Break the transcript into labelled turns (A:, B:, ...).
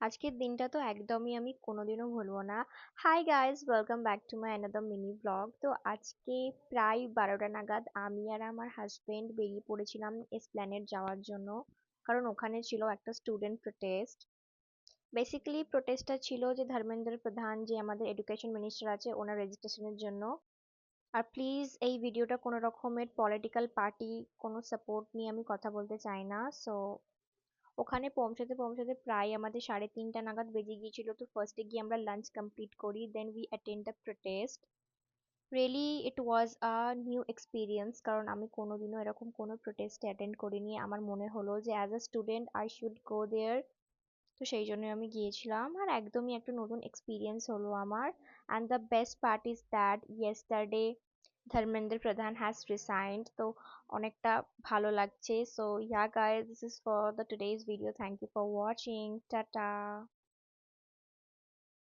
A: আজকের দিনটা তো একদমই আমি কোনোদিনও ভুলবো না। Hi guys, welcome back to my another mini blog. তো আজকে প্রায় 12টা নাগাদ আমি আর আমার হাজবেন্ড বেরিয়ে পড়েছিলাম এসপ্ল্যানেড যাওয়ার জন্য। কারণ ওখানে ছিল একটা স্টুডেন্ট প্রোটেস্ট। বেসিক্যালি প্রোটেস্টটা ছিল যে ধর্মেন্দ্র প্রধান, যে আমাদের এডুকেশন মিনিস্টার আছে, ওনার রেজিস্ট্রেশনের জন্য। আর প্লিজ এই ভিডিওটা কোনো রকমের পলিটিক্যাল পার্টি কোনো সাপোর্ট নিয়ে আমি কথা বলতে চাই না। সো ওখানে পৌঁছাতে পৌঁছাতে প্রায় আমাদের 3:30 নাগাদ বেজে গিয়েছিল। তো ফার্স্টে গিয়ে আমরা লাঞ্চ কমপ্লিট করি, then we attend the protest. Really it was a new experience, কারণ আমি কোনোদিনও এরকম কোনো প্রোটেস্টে অ্যাটেন্ড করিনি। আমার মনে হলো যে as a student I should go there. তো সেই জন্য আমি গিয়েছিলাম, আর একদমই একটা নতুন এক্সপিরিয়েন্স হলো আমার। And the best part is that yesterday Dharmendra Pradhan has resigned. তো অনেকটা ভালো লাগছে। So yeah guys, this is for the today's video. Thank you for watching. Tata.